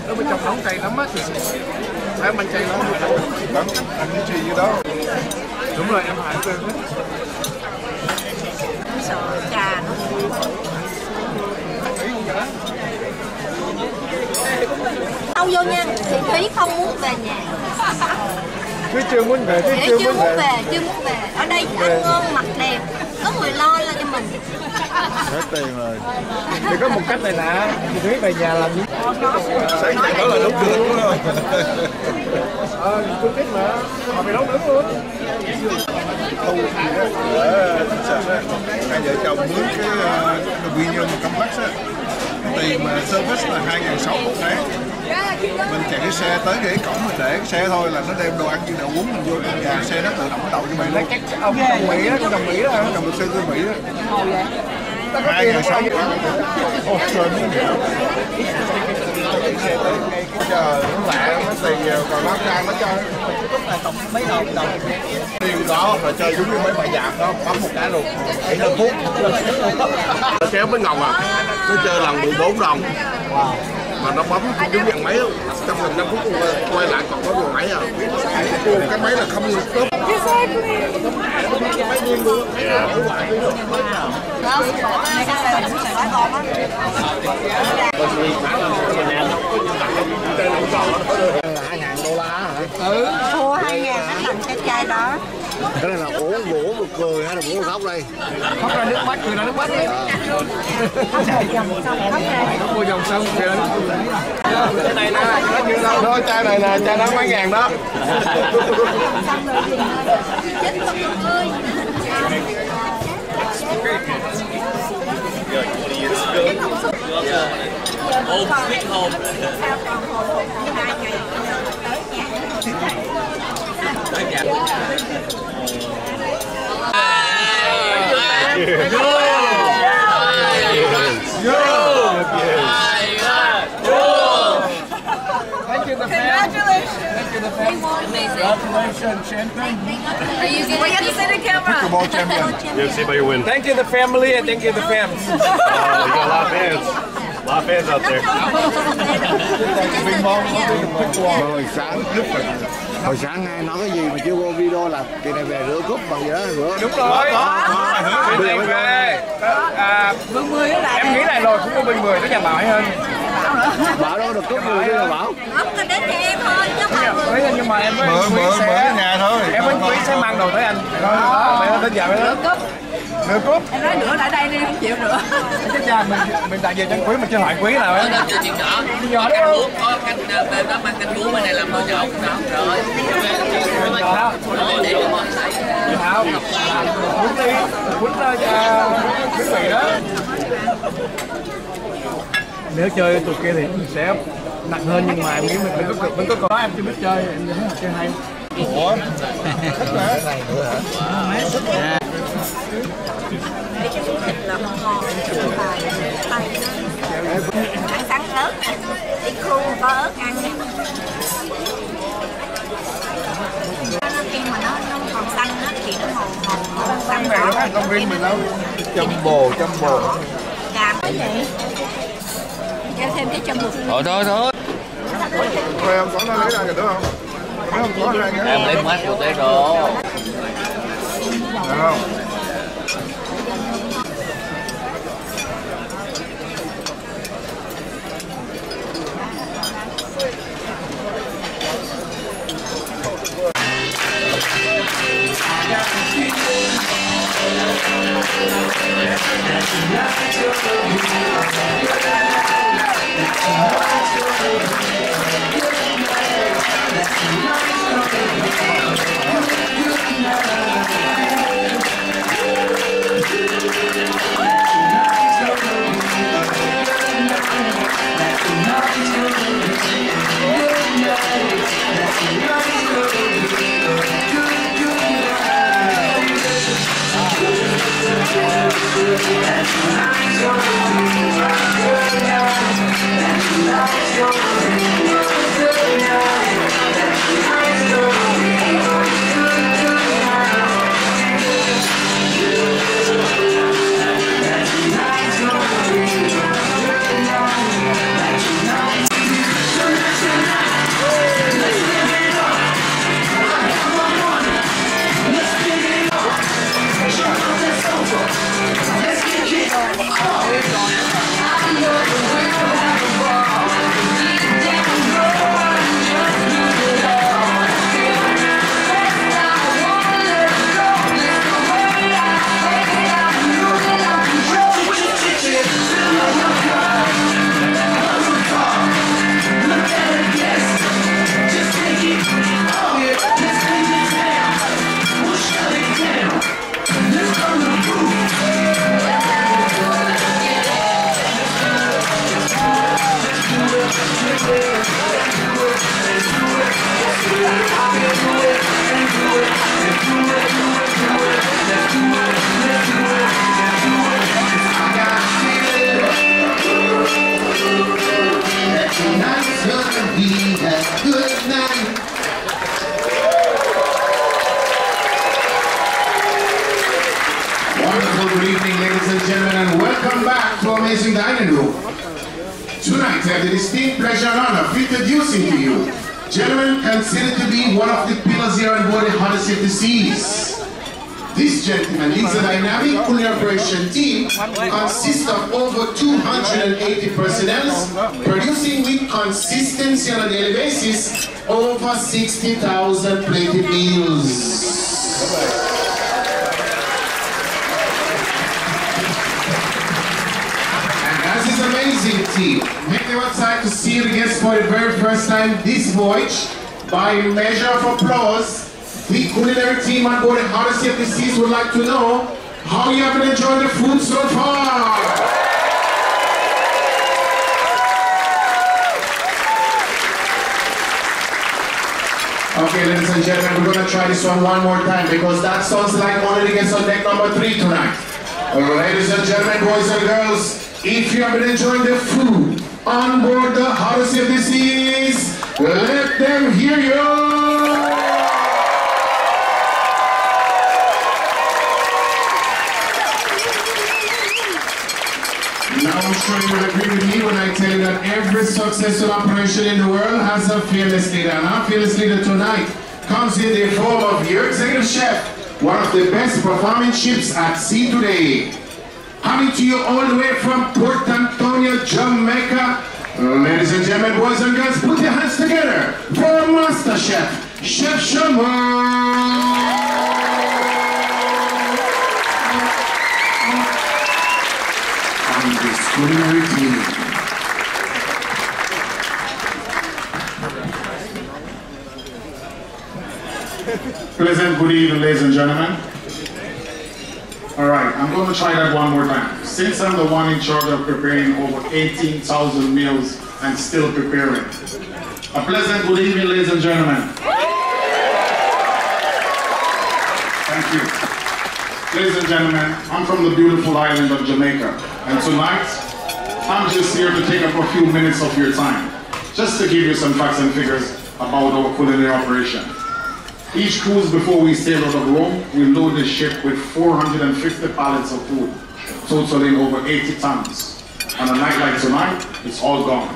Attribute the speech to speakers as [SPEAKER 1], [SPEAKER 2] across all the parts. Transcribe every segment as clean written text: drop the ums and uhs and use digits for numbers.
[SPEAKER 1] Nếu mà trong nóng cay lắm á thì em bánh chay lắm bắn ăn cái gì gì đó. Đúng rồi, em hãy quên hết.
[SPEAKER 2] Sợ trà nó đâu vô nha, chị Thúy không muốn về nhà.
[SPEAKER 1] Thúy chưa muốn về, Thúy
[SPEAKER 2] chưa muốn về. Ở đây ăn ngon mặc đẹp, có người lo cho mình.
[SPEAKER 1] Hết tiền rồi. Thì có một cách này nè, chị Thúy về nhà làm gì? Sáng ngày đó là nấu được đúng không? Tôi biết mà, họ phải nấu nướng luôn. Thu thì hai vợ chồng mướn cái video complex á, tiền mà service là 2.600 một tháng. Mình chạy cái xe tới cái cổng mình để cái xe thôi là nó đem đồ ăn như đồ uống mình vô trong nhà, xe nó tự động nó đậu cho mình luôn. Ông đồng Mỹ đó, con đồng Mỹ đó, đồng luật sư của Mỹ đó. 2.600. Ôi trời ơi. Xe tới ngay cái chờ nó lạ nó tiền còn lát ra nó cho mấy đồng. Điều đó là chơi giống như mấy bài dạp đó, bấm một cái luôn 7-5 phút. Kéo với Ngọc à, nó chơi lần 14 đồng. Mà nó bấm giống như máy trong vòng 5 phút quay lại còn có một máy à. Cái máy là không tốt. Máy nhiên luôn. $2.000 hả?
[SPEAKER 2] Thua 2.000 nó làm cái chai đó.
[SPEAKER 1] Cái này là uống một cười hay là uống khóc đây? Khóc ra nước mắt, cười ra nước mắt đi. Khóc vô dòng sông kìa. Cái này nè, nó như đâu. Đó, chai này nè, chai đó mấy ngàn đó.
[SPEAKER 3] Home, sweet home.
[SPEAKER 1] Thank you, the fam. Thank you, the fam. Congratulations, champion.
[SPEAKER 2] Are you going to see the camera?
[SPEAKER 1] Pickleball champion.
[SPEAKER 4] Yeah, see about your win.
[SPEAKER 1] Thank you, the family, and thank you, the fans.
[SPEAKER 4] You got a lot of fans. A lot of fans out there.
[SPEAKER 5] Hồi sáng nghe nói cái gì mà chưa vô video là kỳ này về rửa cúp bằng gì đó rửa.
[SPEAKER 1] Đúng rồi. Kỳ này về. Em nghĩ này rồi cũng có bên 10 tới nhà Bảo hơn.
[SPEAKER 5] Bảo đâu được cúp người là Bảo.
[SPEAKER 2] Không, đến cho em thôi chứ không.
[SPEAKER 1] Nhưng mà em với Quý sẽ
[SPEAKER 4] nhà thôi.
[SPEAKER 1] Em với Quý sẽ mang đồ tới anh. Đó, mày đến giờ mới lớn. Nửa cúp.
[SPEAKER 2] Em nói nữa lại đây đi, không chịu nữa.
[SPEAKER 1] Chứ cha mình tại về chân quý mình chơi hỏi quý nào ấy.
[SPEAKER 3] Chuyện nhỏ.
[SPEAKER 1] Nhỏ đấy không?
[SPEAKER 3] Có canh bên đó mang canh bún bên này làm đồ nhậu cũng ngon rồi.
[SPEAKER 1] Nhỏ.
[SPEAKER 3] Để cho mọi người thấy.
[SPEAKER 1] Hảo. Quýnh đi. Quýnh quý vị đó. Nếu chơi tụi kia thì sẽ nặng hơn, nhưng mà em nghĩ mình có em chưa biết chơi, em chơi hay. Ủa? Thích hả? Thích hả?
[SPEAKER 2] Thịt là ngon, tay ăn sáng ớt, đi khô có ớt ăn. Khi mà nó còn xanh á thì nó màu xanh
[SPEAKER 1] Này nó khác công viên mình đâu. Châm bồ.
[SPEAKER 2] Càm cái gì? Cho thêm cái châm bột.
[SPEAKER 3] Thôi.
[SPEAKER 1] Rồi em có nó lấy ra được đúng không? Nếu không có ra nhé.
[SPEAKER 3] Em lấy mát của té rồi.
[SPEAKER 1] Được không?
[SPEAKER 6] Good evening, ladies and gentlemen, and welcome back to Amazing Dining Room. Tonight, I have the distinct pleasure and honor of introducing to you gentlemen considered to be one of the pillars here on board the Odyssey of the Seas. This gentleman leads a dynamic culinary operation team consists of over 280 personnel, producing with consistency on a daily basis over 60,000 plated meals. Amazing team. Make them outside to see the guests for the very first time this voyage. By measure of applause, the culinary team on board the Odyssey of the Seas would like to know how you have been enjoying the food so far. Okay, ladies and gentlemen, we're going to try this one more time because that sounds like one of the guests on deck number 3 tonight. Ladies and gentlemen, boys and girls, if you have been enjoying the food on board the Odyssey of the Seas, let them hear you! Now I'm sure you will agree with me when I tell you that every successful operation in the world has a fearless leader. And our fearless leader tonight comes in the form of your executive chef, one of the best performing ships at sea today. Coming to you all the way from Port Antonio, Jamaica. Ladies and gentlemen, boys and girls, put your hands together for our master chef, Chef Shamo. on this culinary team. Pleasant good evening, ladies and gentlemen. Alright, I'm going to try that one more time. Since I'm the one in charge of preparing over 18,000 meals and still preparing. A pleasant good evening, ladies and gentlemen. Thank you. Ladies and gentlemen, I'm from the beautiful island of Jamaica. And tonight, I'm just here to take up a few minutes of your time. Just to give you some facts and figures about our culinary operation. Each cruise before we sail out of Rome, we load the ship with 450 pallets of food, totaling over 80 tons. On a night like tonight, it's all gone.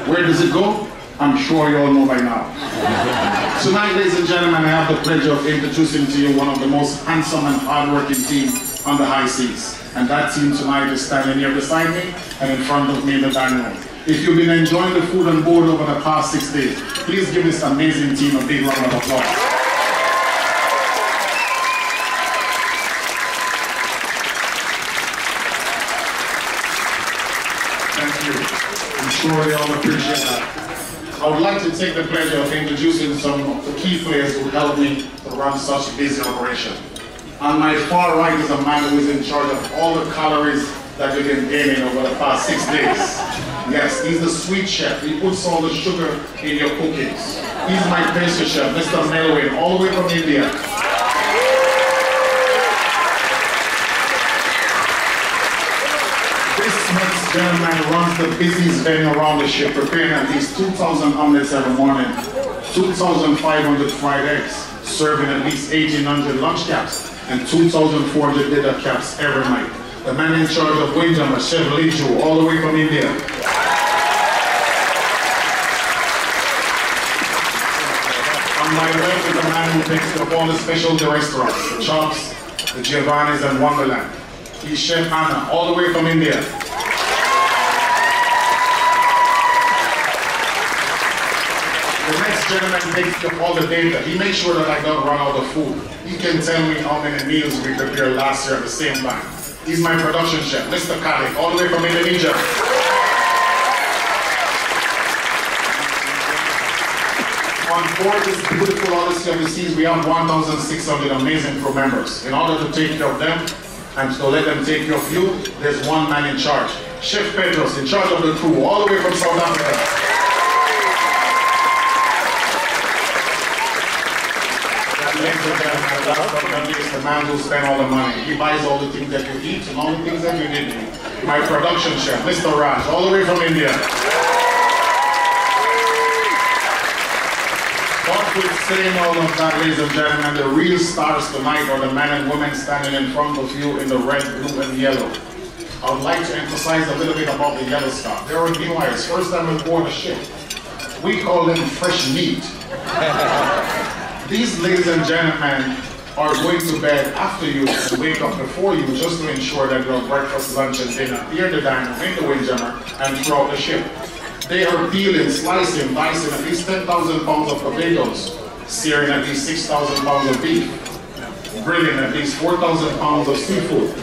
[SPEAKER 6] Where does it go? I'm sure you all know by now. Tonight, ladies and gentlemen, I have the pleasure of introducing to you one of the most handsome and hard-working teams on the high seas. And that team tonight is standing here beside me and in front of me in the dining room. If you've been enjoying the food on board over the past 6 days, please give this amazing team a big round of applause. Thank you. I'm sure you all appreciate that. I would like to take the pleasure of introducing some of the key players who helped me to run such a busy operation. On my far right is a man who is in charge of all the calories that we've been gaining over the past 6 days. Yes, he's the sweet chef. He puts all the sugar in your cookies. He's my pastry chef, Mr. Melwin, all the way from India. This next gentleman runs the busiest venue around the ship, preparing at least 2,000 omelets every morning, 2,500 fried eggs, serving at least 1,800 lunch caps, and 2,400 dinner caps every night. The man in charge of Windjammer, Chef Liju, all the way from India. On my left is the man who takes care of all the specialty restaurants, the Chops, the Giovanni's, and Wonderland. He's Chef Anna, all the way from India. The next gentleman takes care of all the data. He makes sure that I don't run out of food. He can tell me how many meals we prepared last year at the same time. He's my production chef, Mr. Khalid, all the way from Indonesia. On board this beautiful Odyssey of the Seas, we have 1,600 amazing crew members. In order to take care of them and to let them take care of you, there's one man in charge. Chef Pedros, in charge of the crew, all the way from South Africa. Last but not least, the man who spends all the money. He buys all the things that you eat and all the things that you didn't eat. My production chef, Mr. Raj, all the way from India. But with saying all of that, ladies and gentlemen, the real stars tonight are the men and women standing in front of you in the red, blue, and yellow. I would like to emphasize a little bit about the yellow stuff. They are new hires, first time on board a ship. We call them fresh meat. These ladies and gentlemen are going to bed after you and wake up before you, just to ensure that you have breakfast, lunch, and dinner here in the dining room, in the Windjammer, and throughout the ship. They are peeling, slicing, dicing at least 10,000 pounds of potatoes, searing at least 6,000 pounds of beef, grilling at least 4,000 pounds of seafood,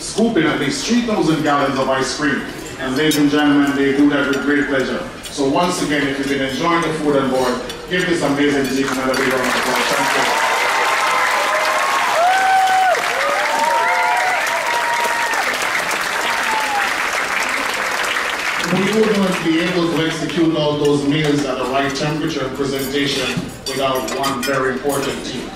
[SPEAKER 6] scooping at least 3,000 gallons of ice cream. And ladies and gentlemen, they do that with great pleasure. So once again, if you've been enjoying the food on board, give this amazing team another big round of applause. Thank you. We wouldn't be able to execute all those meals at the right temperature and presentation without one very important team.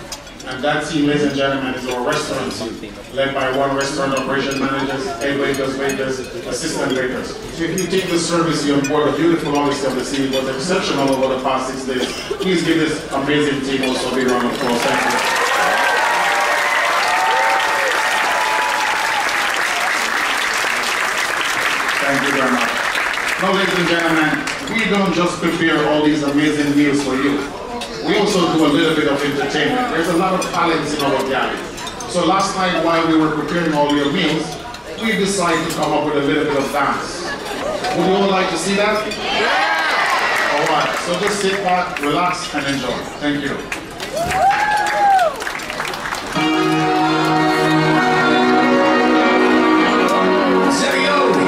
[SPEAKER 6] And that team, ladies and gentlemen, is our restaurant team, led by one restaurant operation managers, head waiters, assistant waiters. So if you take the service here on board a beautiful Odyssey of the Sea, it was exceptional over the past 6 days. Please give this amazing team also a big round of applause. Thank you. Thank you very much. Now, ladies and gentlemen, we don't just prepare all these amazing meals for you. We also do a little bit of entertainment. There's a lot of talents in our galley. So last night, while we were preparing all your meals, we decided to come up with a little bit of dance. Would you all like to see that? Yeah! All right, so just sit back, relax, and enjoy. Thank you.
[SPEAKER 7] Serio!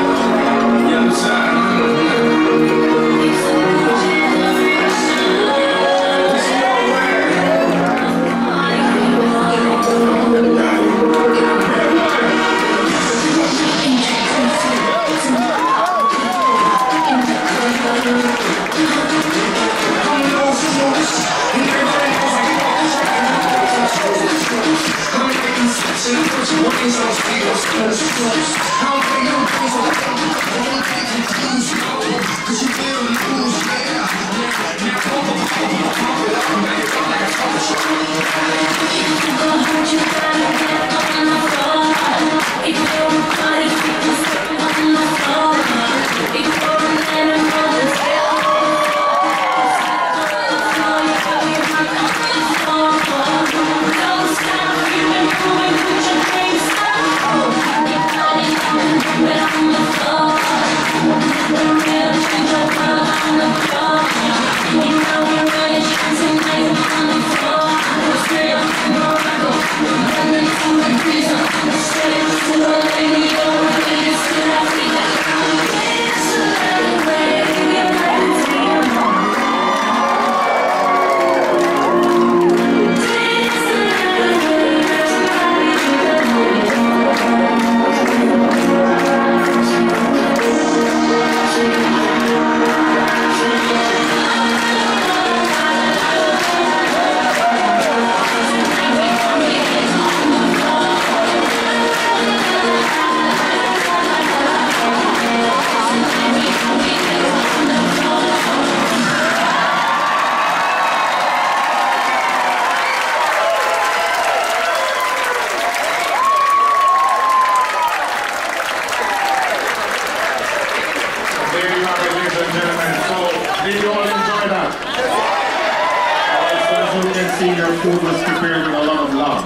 [SPEAKER 6] Your food was prepared with a lot of love.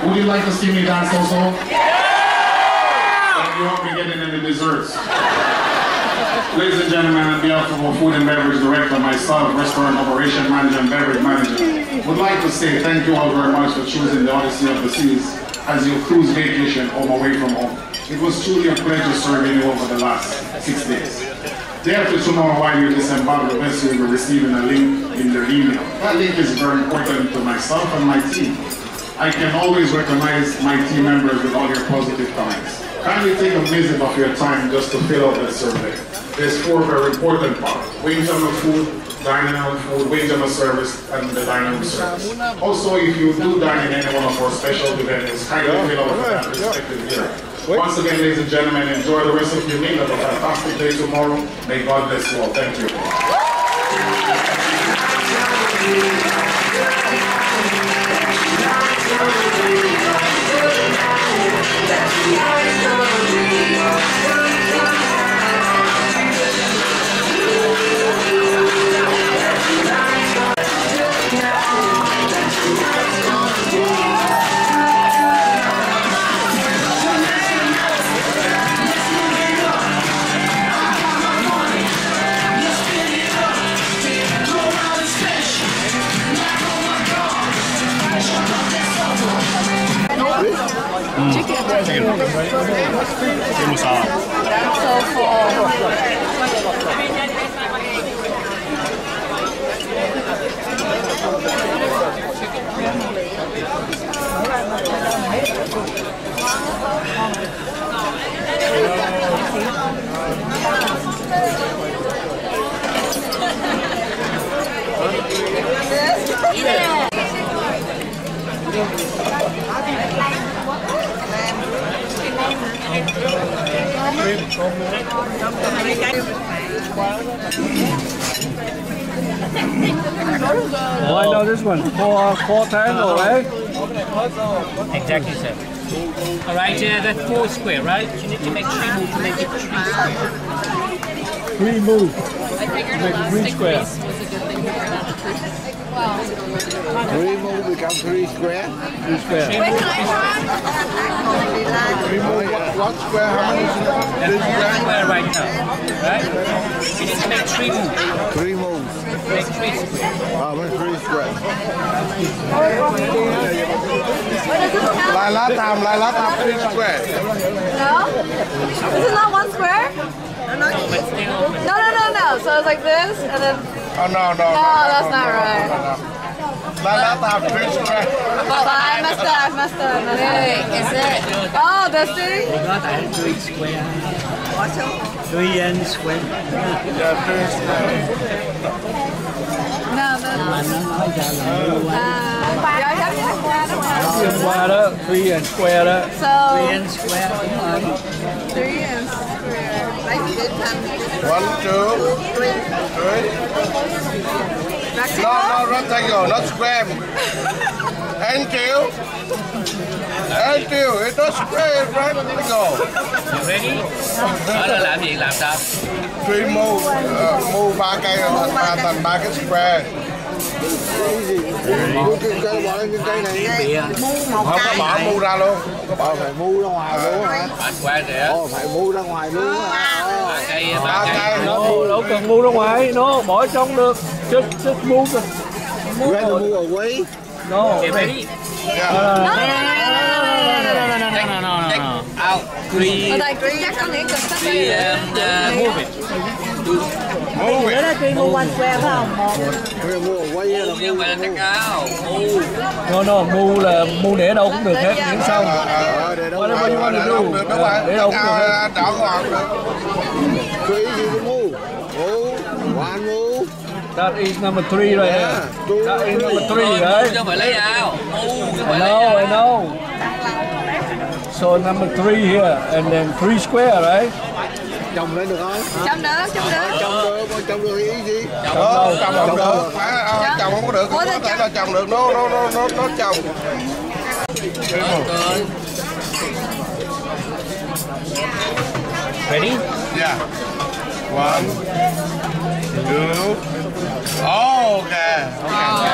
[SPEAKER 6] Would you like to see me dance also? Yeah! You won't be getting any desserts. Ladies and gentlemen, on behalf of our food and beverage director, myself, restaurant operation manager and beverage manager, would like to say thank you all very much for choosing the Odyssey of the Seas as your cruise vacation home away from home. It was truly a pleasure serving you over the last 6 days. Day after tomorrow, while you disembark the vessel, you'll be receiving a link in your email. That link is very important to myself and my team. I can always recognize my team members with all your positive comments. Kindly take a minute of your time just to fill out that survey. There's 4 very important parts: wage on the food, dining on food, wage on the service, and the dining room service. Also, if you do dine in any one of our special venues, kindly fill out that respective year. Once again, ladies and gentlemen, enjoy the rest of your meal. Have a fantastic day tomorrow. May God bless you all. Thank you.
[SPEAKER 4] Chicken masala.
[SPEAKER 2] So full.
[SPEAKER 7] Oh, I know this one. 410, right?
[SPEAKER 3] Exactly, sir. All right, that's 4 square, right? You need to make 3 moves to make it 3 square.
[SPEAKER 7] 3 moves.
[SPEAKER 8] I figured
[SPEAKER 7] Make
[SPEAKER 8] elastic
[SPEAKER 7] 3 square.
[SPEAKER 8] grease was a good thing for that. Well,
[SPEAKER 5] 3 moves become 3 square.
[SPEAKER 7] 3 square.
[SPEAKER 2] Wait, can I try?
[SPEAKER 1] Remove what square? How many?
[SPEAKER 3] That's 4 square right now, right? You need to make 3 moves.
[SPEAKER 5] 3 moves.
[SPEAKER 3] Make 3 square.
[SPEAKER 5] Oh, make 3 square.
[SPEAKER 1] Lại lá tam 3 square.
[SPEAKER 2] No? This is not 1 square? No. So it's like this, and then...
[SPEAKER 1] Oh, no.
[SPEAKER 2] No, that's not right.
[SPEAKER 1] Lá tam 3 square.
[SPEAKER 2] Oh, I messed up.
[SPEAKER 8] wait, is it?
[SPEAKER 2] Oh, this thing?
[SPEAKER 7] You got that 3 square. 3 and square.
[SPEAKER 1] Yeah, 3 square.
[SPEAKER 2] No,
[SPEAKER 7] Square đó, 3 and square đó.
[SPEAKER 2] So...
[SPEAKER 7] 3 and square.
[SPEAKER 2] 3 and square. Like
[SPEAKER 1] 1, 2, 3. No, rectangle, not square. Thank you. Thank you. It's not square, rectangle.
[SPEAKER 3] You ready? Đó là làm gì? Làm sao?
[SPEAKER 1] Three move 3 cây thành 3 cái square.
[SPEAKER 5] Cây này
[SPEAKER 2] Một
[SPEAKER 1] Không có bỏ mu ra luôn. Không có bỏ.
[SPEAKER 5] phải mu ra ngoài luôn hả?
[SPEAKER 3] Bạn qua kìa.
[SPEAKER 5] Phải mu ra ngoài luôn hả?
[SPEAKER 3] Ba cây.
[SPEAKER 7] Đâu cần mua ra ngoài, nó bỏ trong được. Just move the
[SPEAKER 5] Where the mu away?
[SPEAKER 7] No.
[SPEAKER 3] Okay, ready? No. Out. Three.
[SPEAKER 8] Ở đây chắc có nghĩa cực tất
[SPEAKER 3] Three and move it.
[SPEAKER 1] Move it.
[SPEAKER 2] Tuy mua quanh que phải không?
[SPEAKER 5] Where mu away là
[SPEAKER 3] Nhưng mà là chắc cao. Move.
[SPEAKER 7] No, mu là mu để đâu cũng được hết, miễn sao.
[SPEAKER 5] để đâu
[SPEAKER 7] Whatever you want to do.
[SPEAKER 1] Đúng rồi.
[SPEAKER 7] Để đâu cũng được hết.
[SPEAKER 1] Chọn ngọn được.
[SPEAKER 5] Three gì cái mu? One mu.
[SPEAKER 7] That is number 3 right there. That is number 3, right?
[SPEAKER 3] Chứ không phải lấy ao.
[SPEAKER 7] I know. So number 3 here, and then 3 square, right?
[SPEAKER 5] Trồng lên được không?
[SPEAKER 8] Chấm được.
[SPEAKER 5] Trồng được ý gì?
[SPEAKER 1] Trồng không được. Trồng không có được. Có thể là trồng được. Nó trồng.
[SPEAKER 3] Ready?
[SPEAKER 1] Yeah. 1, 2. Okay. Okay. See?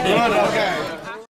[SPEAKER 1] Good. Okay.